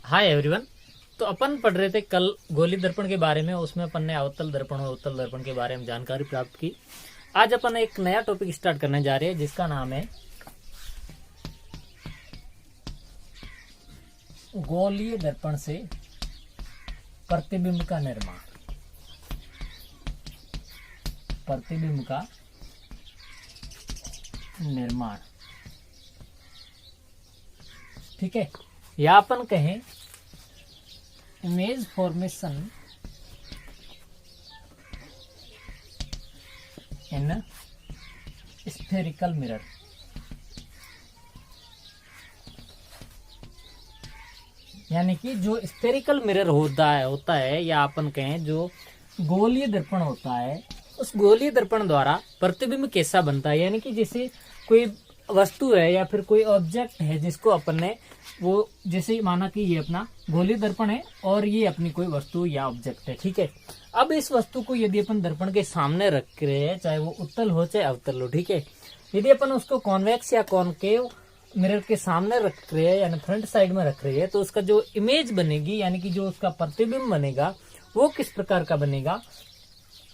Hi everyone. तो अपन पढ़ रहे थे कल गोली दर्पण के बारे में। उसमें अपन ने अवतल दर्पण और उत्तल दर्पण के बारे में जानकारी प्राप्त की। आज अपन एक नया टॉपिक स्टार्ट करने जा रहे हैं जिसका नाम है गोलीय दर्पण से प्रतिबिंब का निर्माण। प्रतिबिंब का निर्माण, ठीक है। या अपन कहें image formation in spherical mirror. यानी कि जो स्फेरिकल मिरर होता है या अपन कहें जो गोलीय दर्पण होता है, उस गोलीय दर्पण द्वारा प्रतिबिंब कैसा बनता है। यानी कि जैसे कोई वस्तु है या फिर कोई ऑब्जेक्ट है जिसको अपन ने वो जैसे माना कि ये अपना गोलीय दर्पण है और ये अपनी कोई वस्तु या ऑब्जेक्ट है, ठीक है। अब इस वस्तु को यदि अपन दर्पण के सामने रख रहे हैं, चाहे वो उत्तल हो चाहे अवतल हो, ठीक है। यदि अपन उसको कॉन्वेक्स या कॉनकेव मिरर के सामने रख रहे हैं यानी फ्रंट साइड में रख रहे हैं, तो उसका जो इमेज बनेगी यानी कि जो उसका प्रतिबिंब बनेगा वो किस प्रकार का बनेगा,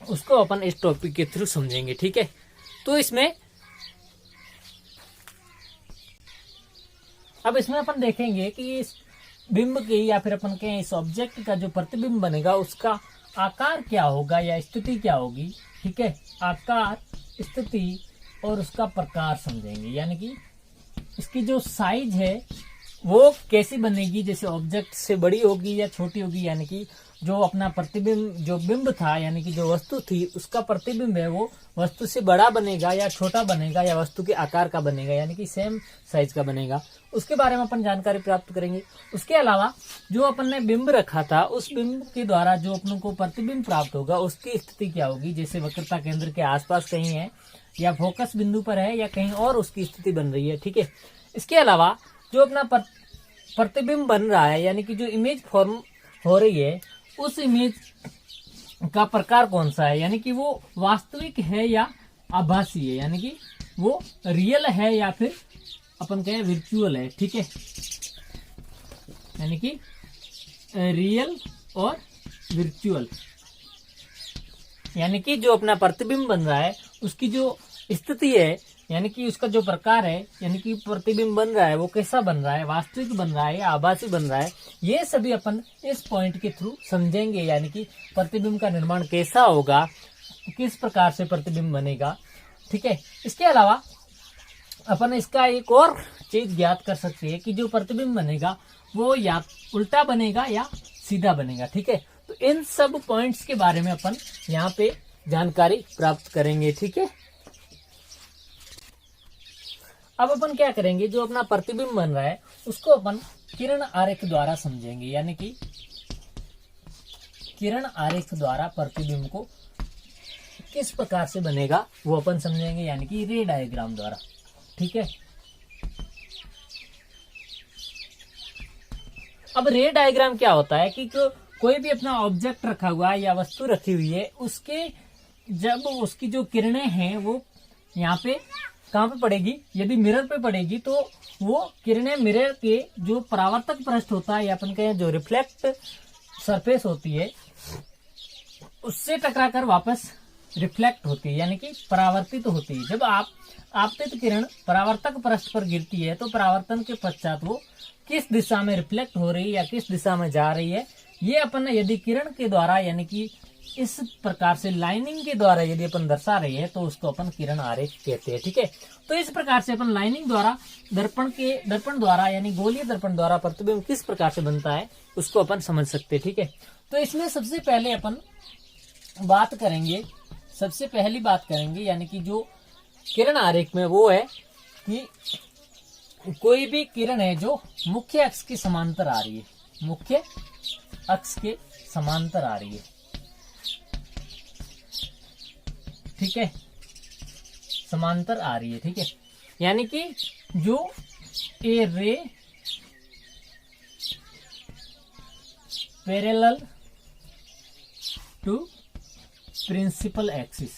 उसको अपन इस टॉपिक के थ्रू समझेंगे, ठीक है। तो इसमें अपन देखेंगे कि इस बिंब की या फिर अपन के इस ऑब्जेक्ट का जो प्रतिबिंब बनेगा उसका आकार क्या होगा या स्थिति क्या होगी, ठीक है। आकार, स्थिति और उसका प्रकार समझेंगे। यानी कि इसकी जो साइज है वो कैसी बनेगी, जैसे ऑब्जेक्ट से बड़ी होगी या छोटी होगी। यानी कि जो अपना प्रतिबिंब जो बिंब था यानी कि जो वस्तु थी उसका प्रतिबिंब है वो वस्तु से बड़ा बनेगा या छोटा बनेगा या वस्तु के आकार का बनेगा यानी कि सेम साइज का बनेगा, उसके बारे में अपन जानकारी प्राप्त करेंगे। उसके अलावा जो अपन ने बिंब रखा था उस बिंब के द्वारा जो अपन को प्रतिबिंब प्राप्त होगा उसकी स्थिति क्या होगी, जैसे वक्रता केंद्र के आसपास कहीं है या फोकस बिंदु पर है या कहीं और उसकी स्थिति बन रही है, ठीक है। इसके अलावा जो अपना प्रतिबिंब बन रहा है यानी कि जो इमेज फॉर्म हो रही है उस इमेज का प्रकार कौन सा है, यानी कि वो वास्तविक है या आभासी है, यानी कि वो रियल है या फिर अपन कहें वर्चुअल है, ठीक है। यानी कि रियल और वर्चुअल, यानी कि जो अपना प्रतिबिंब बन रहा है उसकी जो स्थिति है यानी कि उसका जो प्रकार है यानी कि प्रतिबिंब बन रहा है वो कैसा बन रहा है, वास्तविक बन रहा है या आभासी बन रहा है, ये सभी अपन इस पॉइंट के थ्रू समझेंगे। यानी कि प्रतिबिंब का निर्माण कैसा होगा, किस प्रकार से प्रतिबिंब बनेगा, ठीक है। इसके अलावा अपन इसका एक और चीज ज्ञात कर सकते हैं कि जो प्रतिबिंब बनेगा वो या उल्टा बनेगा या सीधा बनेगा, ठीक है। तो इन सब पॉइंट्स के बारे में अपन यहाँ पे जानकारी प्राप्त करेंगे, ठीक है। अब अपन क्या करेंगे, जो अपना प्रतिबिंब बन रहा है उसको अपन किरण आरेख द्वारा समझेंगे। यानी कि किरण आरेख द्वारा प्रतिबिंब को किस प्रकार से बनेगा वो अपन समझेंगे, यानी कि रे डायग्राम द्वारा, ठीक है। अब रे डायग्राम क्या होता है कि कोई भी अपना ऑब्जेक्ट रखा हुआ है या वस्तु रखी हुई है, उसके जब उसकी जो किरणें हैं वो यहाँ पे कहाँ पे पड़ेगी, यदि मिरर पे पड़ेगी तो वो किरणें मिरर के जो परावर्तक पृष्ठ होता है या अपन कहें जो रिफ्लेक्ट सरफेस होती है उससे टकराकर वापस रिफ्लेक्ट होती है यानी कि परावर्तित होती है। जब आपतित किरण परावर्तक पृष्ठ पर गिरती है तो परावर्तन के पश्चात वो किस दिशा में रिफ्लेक्ट हो रही है या किस दिशा में जा रही है, ये अपन यदि किरण के द्वारा यानी कि इस प्रकार से लाइनिंग के द्वारा यदि अपन दर्शा रहे हैं तो उसको अपन किरण आरेख कहते हैं, ठीक है। तो इस प्रकार से अपन लाइनिंग द्वारा दर्पण द्वारा यानी गोलीय दर्पण द्वारा प्रतिबिंब किस प्रकार से बनता है उसको अपन समझ सकते हैं, ठीक है। तो इसमें सबसे पहले अपन पहली बात करेंगे यानी कि जो किरण आरेख में वो है कि कोई भी किरण है जो मुख्य अक्ष के समांतर आ रही है, मुख्य अक्ष के समांतर आ रही है, ठीक है, समांतर आ रही है, ठीक है। यानी कि जो ए ray parallel to principal axis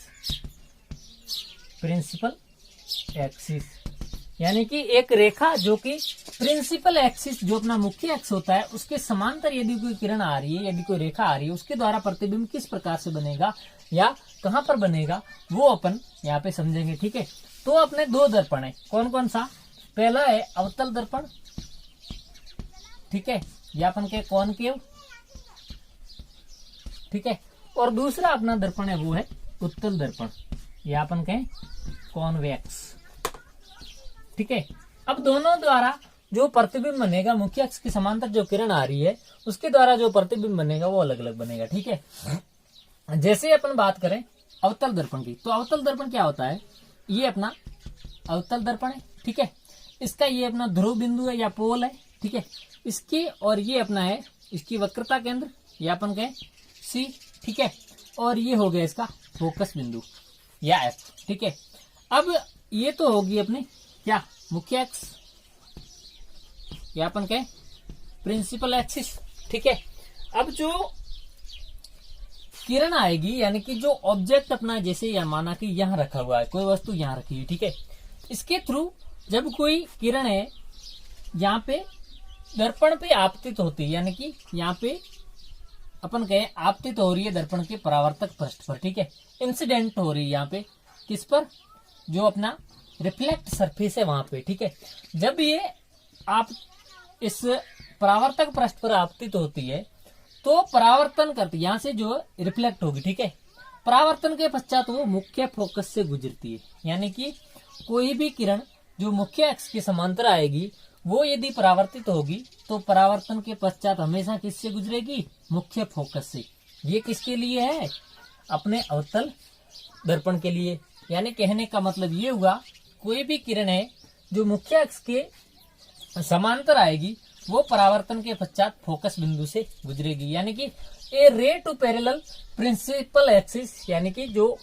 यानी कि एक रेखा जो कि प्रिंसिपल एक्सिस जो अपना मुख्य एक्स होता है उसके समांतर यदि कोई किरण आ रही है, यदि कोई रेखा आ रही है, उसके द्वारा प्रतिबिंब किस प्रकार से बनेगा या कहां पर बनेगा वो अपन यहाँ पे समझेंगे। ठीक है, तो अपने दो दर्पण है, कौन कौन सा? पहला है अवतल दर्पण, ठीक है, या अपन के कॉनकेव, ठीक है, और दूसरा अपना दर्पण है वो है उत्तल दर्पण, या अपन कहें कॉन्वेक्स। ठीक है, अब दोनों द्वारा जो प्रतिबिंब बनेगा, मुख्य अक्ष के समांतर जो किरण आ रही है उसके द्वारा जो प्रतिबिंब बनेगा वो अलग अलग बनेगा। ठीक है, जैसे अपन बात करें अवतल दर्पण की, तो अवतल दर्पण क्या होता है? ये अपना अवतल दर्पण है, ठीक है, इसका ये अपना ध्रुव बिंदु है या पोल है, ठीक है, इसकी और ये अपना है इसकी वक्रता केंद्र या अपन कहें सी, ठीक है, और ये हो गया इसका फोकस बिंदु या एफ। ठीक है, अब ये तो होगी अपनी क्या मुख्य एक्स या अपन कहें प्रिंसिपल एक्सिस। ठीक है, अब जो किरण आएगी यानी कि जो ऑब्जेक्ट अपना जैसे या माना कि यहां रखा हुआ है, कोई वस्तु यहां रखी हुई, ठीक है, इसके थ्रू जब कोई किरण है यहाँ पे दर्पण पे आपतित होती है, यानी कि यहाँ पे अपन कहें आपतित हो रही है दर्पण के परावर्तक पृष्ठ पर, ठीक है, इंसिडेंट हो रही है यहाँ पे किस पर? जो अपना रिफ्लेक्ट सरफेस है वहां पे। ठीक है, जब ये आप इस परावर्तक पृष्ठ पर आपतित होती है तो परावर्तन करती है, यहाँ से जो रिफ्लेक्ट होगी, ठीक है, परावर्तन के पश्चात वो मुख्य फोकस से गुजरती है, यानी कि कोई भी किरण जो मुख्य अक्ष के समांतर आएगी वो यदि परावर्तित होगी तो परावर्तन के पश्चात हमेशा किससे गुजरेगी? मुख्य फोकस से। ये किसके लिए है? अपने अवतल दर्पण के लिए। यानी कहने का मतलब ये हुआ कोई भी किरण है जो मुख्य अक्ष के समांतर आएगी वो परावर्तन के पश्चात फोकस बिंदु से गुजरेगी, यानी कि ए रे टू पैरेलल प्रिंसिपल एक्सिस, यानी कि जो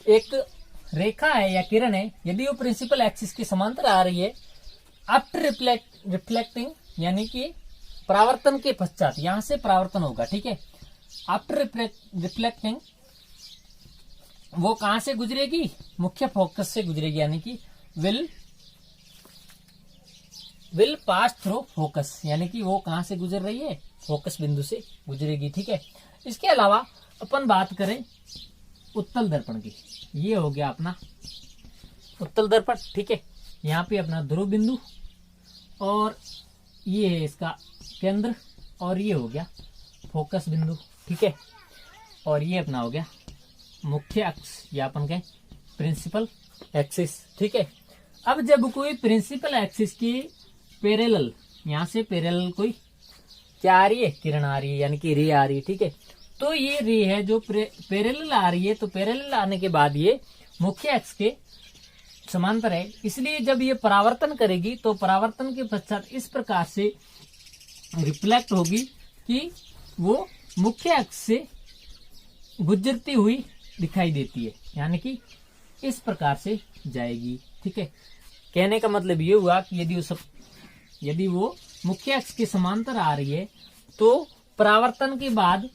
एक रेखा है या किरण है यदि वो प्रिंसिपल एक्सिस के समांतर आ रही है आफ्टर रिफ्लेक्टिंग, यानी कि परावर्तन के पश्चात, यहां से परावर्तन होगा, ठीक है, आफ्टर रिफ्लेक्टिंग वो कहां से गुजरेगी? मुख्य फोकस से गुजरेगी, यानी कि विल पास थ्रू फोकस, यानी कि वो कहां से गुजर रही है? फोकस बिंदु से गुजरेगी। ठीक है, इसके अलावा अपन बात करें उत्तल दर्पण की, ये हो गया अपना उत्तल दर्पण, ठीक है, यहाँ पे अपना ध्रुव बिंदु और ये है इसका केंद्र और ये हो गया फोकस बिंदु, ठीक है, और ये अपना हो गया मुख्य अक्ष या अपन कहें प्रिंसिपल एक्सिस। ठीक है, अब जब कोई प्रिंसिपल एक्सिस की पैरेलल, यहां से पैरेलल कोई क्या आ रही है? किरण आ रही है, यानी कि रे आ रही है, ठीक है, तो ये रे है जो पैरेलल आ रही है, तो पैरेलल आने के बाद ये मुख्य अक्ष के समांतर है, इसलिए जब ये परावर्तन करेगी तो परावर्तन के पश्चात इस प्रकार से रिफ्लेक्ट होगी कि वो मुख्य अक्ष से गुजरती हुई दिखाई देती है, यानी कि इस प्रकार से जाएगी। ठीक है, कहने का मतलब ये हुआ कि यदि वो मुख्य अक्ष के समांतर आ रही है तो परावर्तन के बाद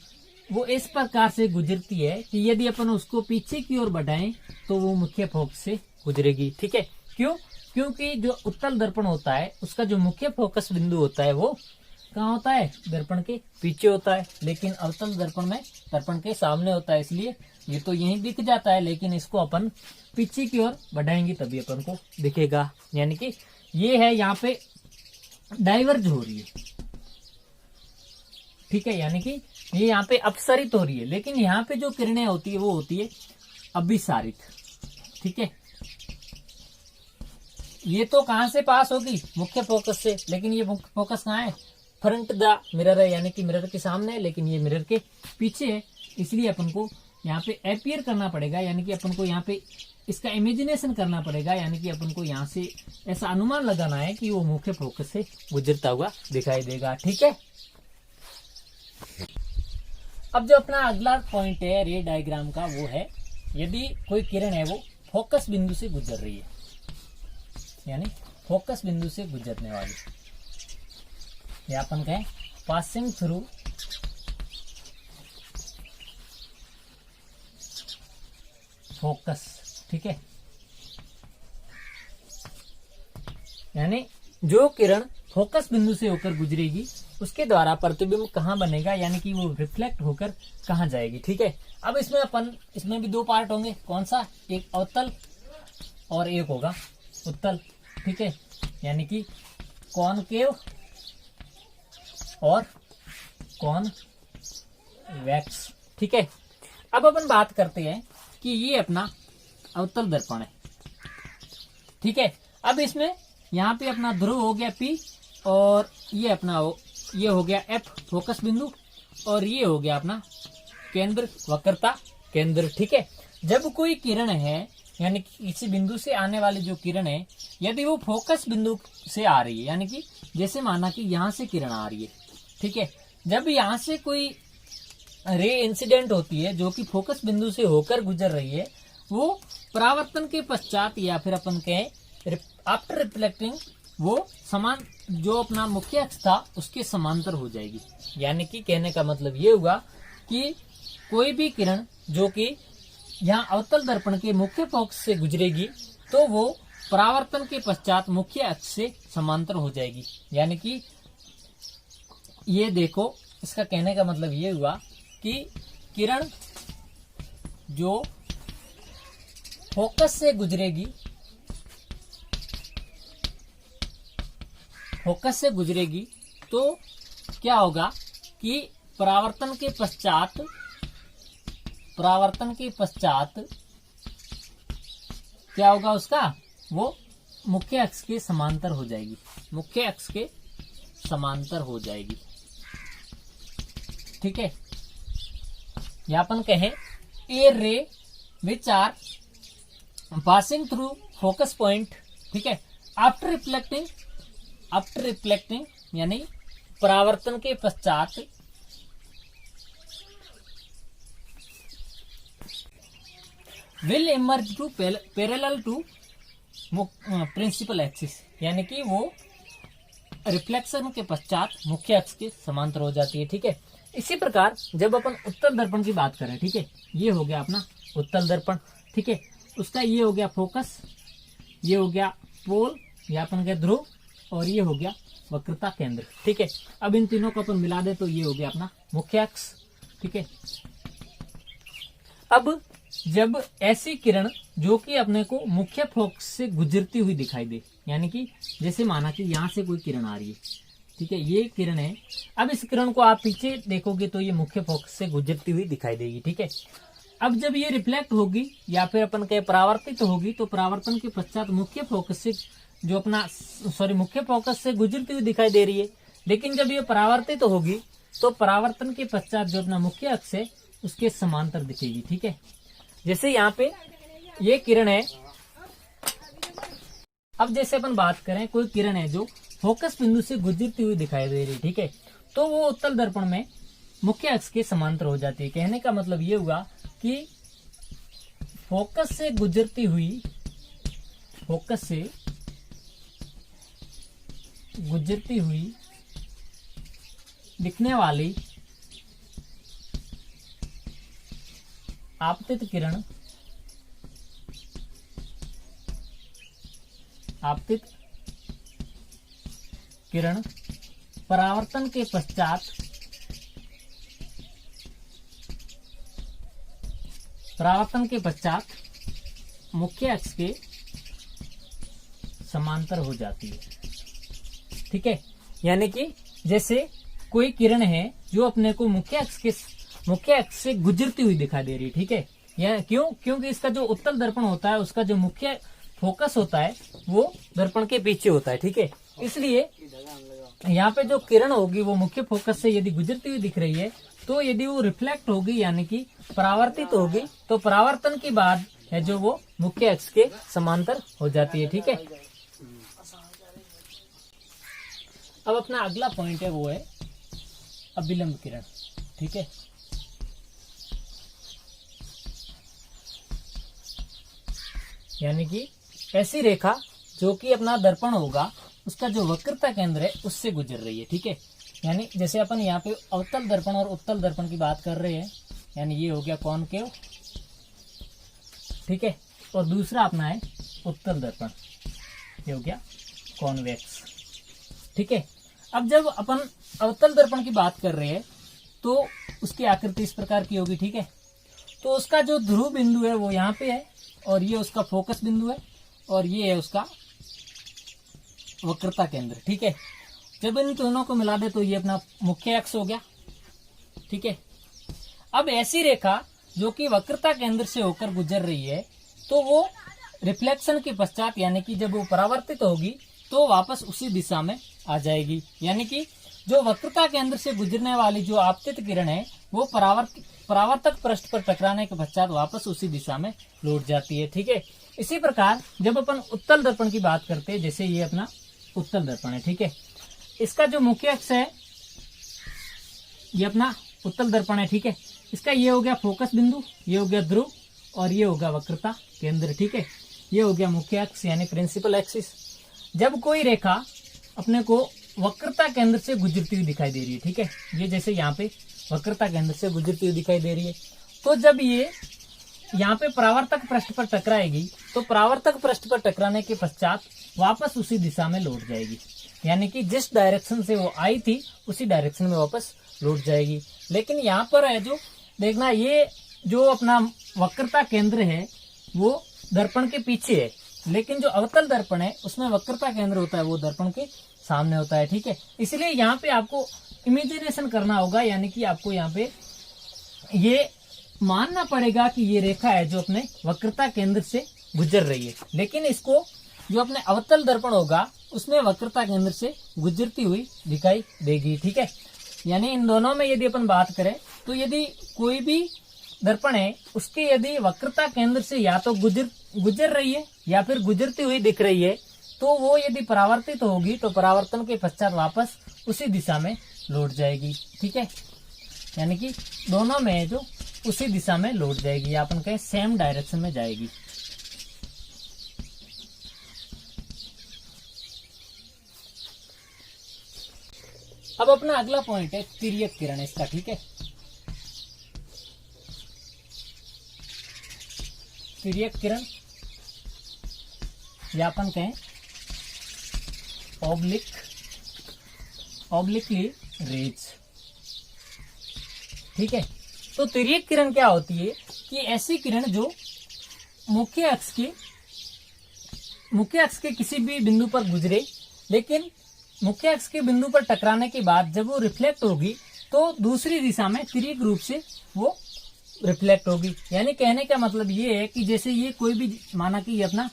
वो इस प्रकार से गुजरती है कि यदि अपन उसको पीछे की ओर बढ़ाएं तो वो मुख्य फोकस से गुजरेगी। ठीक है, क्यों? क्योंकि जो उत्तल दर्पण होता है उसका जो मुख्य फोकस बिंदु होता है वो कहाँ होता है? दर्पण के पीछे होता है, लेकिन अवतल दर्पण में दर्पण के सामने होता है, इसलिए ये तो यहीं दिख जाता है, लेकिन इसको अपन पीछे की ओर बढ़ाएंगे तभी अपन को दिखेगा, यानी कि ये है यहाँ पे डाइवर्ज हो रही है। ठीक है, यानी कि ये यहाँ पे अपसरित हो रही है, लेकिन यहाँ पे जो किरणें होती है वो होती है अभिसारित। ठीक है, ये तो कहां से पास होगी? मुख्य फोकस से, लेकिन ये मुख्य फोकस कहाँ है? फ्रंट द मिरर है, यानी कि मिरर के सामने है, लेकिन ये मिरर के पीछे है, इसलिए अपन को यहाँ पे अपियर करना पड़ेगा, यानी कि अपन को यहाँ पे इसका इमेजिनेशन करना पड़ेगा, यानी कि अपन को यहाँ से ऐसा अनुमान लगाना है कि वो मुख्य फोकस से गुजरता हुआ दिखाई देगा। ठीक है, अब जो अपना अगला पॉइंट है रे डायग्राम का वो है यदि कोई किरण है वो फोकस बिंदु से गुजर रही है, यानी फोकस बिंदु से गुजरने वाली, या अपन कहें पासिंग थ्रू फोकस। ठीक है, यानी जो किरण फोकस बिंदु से होकर गुजरेगी उसके द्वारा प्रतिबिंब कहाँ बनेगा, यानी कि वो रिफ्लेक्ट होकर कहाँ जाएगी। ठीक है, अब इसमें भी दो पार्ट होंगे। कौन सा? एक अवतल और एक होगा उत्तल। ठीक है, यानी कि कॉनकेव और कॉनवेक्स। ठीक है, अब अपन बात करते हैं कि ये अपना अवतल दर्पण है। ठीक है, अब इसमें यहाँ पे अपना ध्रुव हो गया P और ये हो गया F फोकस बिंदु और ये हो गया अपना केंद्र, वक्रता केंद्र। ठीक है, जब कोई किरण है यानी कि किसी बिंदु से आने वाली जो किरण है, यदि वो फोकस बिंदु से आ रही है, यानी कि जैसे माना कि यहाँ से किरण आ रही है। ठीक है, जब यहाँ से कोई रे इंसिडेंट होती है जो कि फोकस बिंदु से होकर गुजर रही है, वो परावर्तन के पश्चात या फिर अपन कहें आफ्टर रिफ्लेक्टिंग वो समान जो अपना मुख्य अक्ष था उसके समांतर हो जाएगी। यानी कि कहने का मतलब ये हुआ कि कोई भी किरण जो कि यहाँ अवतल दर्पण के मुख्य फोकस से गुजरेगी तो वो परावर्तन के पश्चात मुख्य अक्ष से समांतर हो जाएगी। यानी कि ये देखो, इसका कहने का मतलब ये हुआ कि किरण जो फोकस से गुजरेगी तो क्या होगा कि परावर्तन के पश्चात क्या होगा उसका, वो मुख्य अक्ष के समांतर हो जाएगी, मुख्य अक्ष के समांतर हो जाएगी। ठीक है, या अपन कहें a ray which are passing through focus point. ठीक है, आफ्टर रिफ्लेक्टिंग यानी परावर्तन के पश्चात will emerge to parallel to principal axis, यानी कि वो रिफ्लेक्शन के पश्चात मुख्य अक्ष के समांतर हो जाती है। ठीक है, इसी प्रकार जब अपन उत्तल दर्पण की बात करें, ठीक है, ये हो गया अपना उत्तल दर्पण। ठीक है, उसका ये हो गया फोकस, ये हो गया पोल या अपन के ध्रुव और ये हो गया वक्रता केंद्र। ठीक है, अब इन तीनों को अपन मिला दे तो ये हो गया अपना मुख्य अक्ष। ठीक है, अब जब ऐसी किरण जो कि अपने को मुख्य फोकस से गुजरती हुई दिखाई दे, यानी कि जैसे माना कि यहाँ से कोई किरण आ रही है, ठीक है, ये किरण है। अब इस किरण को आप पीछे देखोगे तो ये मुख्य फोकस से गुजरती हुई दिखाई देगी। ठीक है, अब जब ये रिफ्लेक्ट होगी या फिर अपन कहे परावर्तित होगी तो परावर्तन के पश्चात मुख्य फोकस से गुजरती हुई दिखाई दे रही है। लेकिन जब ये परावर्तित होगी तो परावर्तन के पश्चात जो अपना मुख्य अक्ष है उसके समांतर दिखेगी। ठीक है, जैसे यहाँ पे ये किरण है। अब जैसे अपन बात करें, कोई किरण है जो फोकस बिंदु से गुजरती हुई दिखाई दे रही है, ठीक है, तो वो उत्तल दर्पण में मुख्य अक्ष के समांतर हो जाती है। कहने का मतलब ये हुआ कि फोकस से गुजरती हुई दिखने वाली आपतित किरण परावर्तन के पश्चात मुख्य अक्ष के समांतर हो जाती है। ठीक है, यानी कि जैसे कोई किरण है जो अपने को मुख्य अक्ष से गुजरती हुई दिखाई दे रही है। ठीक है, यह क्योंकि इसका जो उत्तल दर्पण होता है उसका जो मुख्य फोकस होता है वो दर्पण के पीछे होता है। ठीक है, इसलिए यहाँ पे जो किरण होगी वो मुख्य फोकस से यदि गुजरती हुई दिख रही है तो यदि वो रिफ्लेक्ट होगी यानी कि परावर्तित होगी तो परावर्तन के बाद है जो वो मुख्य अक्ष के समांतर हो जाती है। ठीक है, अब अपना अगला पॉइंट है वो है अभिलंब किरण। ठीक है, यानी कि ऐसी रेखा जो कि अपना दर्पण होगा उसका जो वक्रता केंद्र है उससे गुजर रही है। ठीक है, यानी जैसे अपन यहाँ पे अवतल दर्पण और उत्तल दर्पण की बात कर रहे हैं, यानी ये हो गया कॉनकेव, ठीक है, और दूसरा अपना है उत्तल दर्पण, ये हो गया कॉन्वेक्स। ठीक है, अब जब अपन अवतल दर्पण की बात कर रहे हैं तो उसकी आकृति इस प्रकार की होगी। ठीक है, तो उसका जो ध्रुव बिंदु है वो यहाँ पे है और ये उसका फोकस बिंदु है और ये है उसका वक्रता केंद्र। ठीक है, जब इन दोनों को मिला दे तो ये अपना मुख्य अक्ष हो गया। ठीक है, अब ऐसी रेखा जो कि वक्रता केंद्र से होकर गुजर रही है तो वो रिफ्लेक्शन के पश्चात यानी कि जब वो परावर्तित होगी तो वापस उसी दिशा में आ जाएगी। यानी कि जो वक्रता केंद्र से गुजरने वाली जो आपतित किरण है वो परावर्तक पृष्ठ पर टकराने के पश्चात वापस उसी दिशा में लौट जाती है। ठीक है, इसी प्रकार जब अपन उत्तल दर्पण की बात करते हैं, जैसे ये अपना उत्तल दर्पण है। ठीक है, इसका जो मुख्य अक्ष है ये अपना उत्तल दर्पण है। ठीक है, इसका ये हो गया फोकस बिंदु, ये हो गया ध्रुव और ये होगा वक्रता केंद्र। ठीक है, ये हो गया मुख्य अक्ष यानी प्रिंसिपल एक्सिस। जब कोई रेखा अपने को वक्रता केंद्र से गुजरती हुई दिखाई दे रही है, ठीक है, ये जैसे यहाँ पे वक्रता केंद्र से गुजरती हुई दिखाई दे रही है, तो जब ये यहाँ पे परावर्तक पृष्ठ पर टकराएगी तो परावर्तक पृष्ठ पर टकराने के पश्चात वापस उसी दिशा में लौट जाएगी। यानी कि जिस डायरेक्शन से वो आई थी उसी डायरेक्शन में वापस लौट जाएगी। लेकिन यहाँ पर है जो देखना, ये जो अपना वक्रता केंद्र है वो दर्पण के पीछे है, लेकिन जो अवतल दर्पण है उसमें वक्रता केंद्र होता है वो दर्पण के सामने होता है। ठीक है, इसलिए यहाँ पे आपको इमेजिनेशन करना होगा, यानी कि आपको यहाँ पे ये मानना पड़ेगा कि ये रेखा है जो अपने वक्रता केंद्र से गुजर रही है, लेकिन इसको जो अपने अवतल दर्पण होगा उसमें वक्रता केंद्र से गुजरती हुई दिखाई देगी। ठीक है, यानी इन दोनों में यदि अपन बात करें तो यदि कोई भी दर्पण है उसके यदि वक्रता केंद्र से या तो गुजर रही है या फिर गुजरती हुई दिख रही है तो वो यदि परावर्तित होगी तो परावर्तन के पश्चात वापस उसी दिशा में लौट जाएगी। ठीक है, यानी कि दोनों में जो उसी दिशा में लौट जाएगी या अपन कहें सेम डायरेक्शन में जाएगी। अब अपना अगला पॉइंट है तिर्यक किरण इसका। ठीक है, तिर्यक किरण या अपन कहें ऑब्लिकली रेज। ठीक है, तो तिर्यक किरण क्या होती है कि ऐसी किरण जो मुख्य अक्ष के किसी भी बिंदु पर गुजरे, लेकिन मुख्य अक्ष के बिंदु पर टकराने के बाद जब वो रिफ्लेक्ट होगी तो दूसरी दिशा में तिर्यक रूप से वो रिफ्लेक्ट होगी। यानी कहने का मतलब ये है कि जैसे ये कोई भी माना कि ये अपना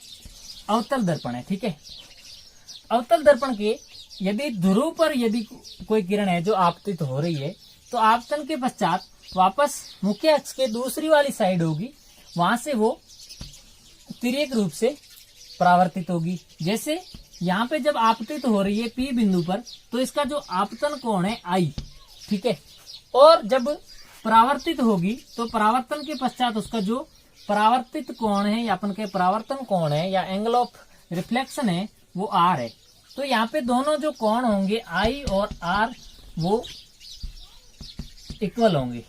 अवतल दर्पण है। ठीक है, अवतल दर्पण के यदि ध्रुव पर यदि कोई किरण है जो आपतित हो रही है तो आपतन के पश्चात वापस मुख्य अक्ष के दूसरी वाली साइड होगी, वहां से वो तिर्यक रूप से परावर्तित होगी। जैसे यहाँ पे जब आपतित हो रही है पी बिंदु पर तो इसका जो आपतन कोण है आई। ठीक है, और जब परावर्तित होगी तो परावर्तन के पश्चात उसका जो परावर्तित कोण है या अपन के परावर्तन कोण है या एंगल ऑफ रिफ्लेक्शन है वो आर है। तो यहाँ पे दोनों जो कोण होंगे आई और आर वो इक्वल होंगे,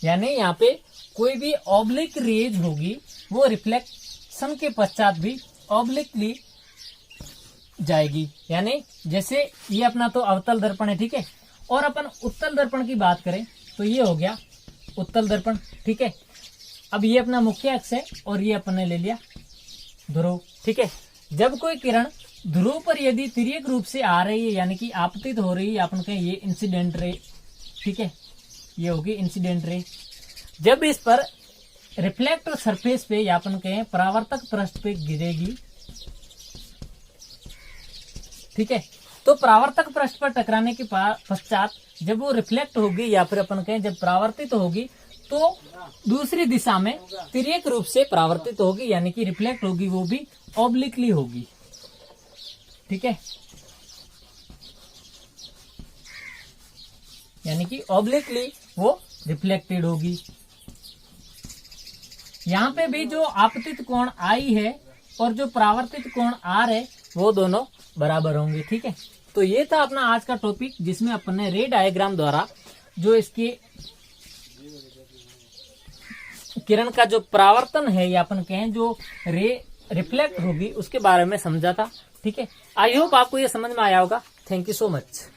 यानी यहाँ पे कोई भी ऑब्लिक रेज होगी वो रिफ्लेक्शन के पश्चात भी ऑब्लिकली जाएगी। यानी जैसे ये अपना तो अवतल दर्पण है। ठीक है, और अपन उत्तल दर्पण की बात करें तो ये हो गया उत्तल दर्पण। ठीक है, अब ये अपना मुख्य अक्ष है और ये अपन ने ले लिया ध्रुव। ठीक है, जब कोई किरण ध्रुव पर यदि तिर्यक रूप से आ रही है यानी कि आपतित हो रही है, अपन कहें ये इंसिडेंट रे। ठीक है, ये होगी इंसिडेंट रे। जब इस पर रिफ्लेक्टर सरफेस पे या अपन कहें परावर्तक पृष्ठ पे गिरेगी, ठीक है, तो परावर्तक पृष्ठ पर टकराने के पश्चात जब वो रिफ्लेक्ट होगी या फिर अपन कहें जब परावर्तित होगी तो दूसरी दिशा में तिर्यक रूप से परावर्तित होगी, यानी कि रिफ्लेक्ट होगी वो भी ऑब्लिकली होगी। ठीक है, यानी कि ऑब्लिकली वो रिफ्लेक्टेड होगी। यहाँ पे भी जो आपतित कोण आई है और जो परावर्तित कोण आर है वो दोनों बराबर होंगे। ठीक है, तो ये था अपना आज का टॉपिक जिसमें अपन ने रे डायग्राम द्वारा जो इसके किरण का जो परावर्तन है या अपन कहें जो रे रिफ्लेक्ट होगी उसके बारे में समझा था। ठीक है, आई होप आपको ये समझ में आया होगा। Thank you so much.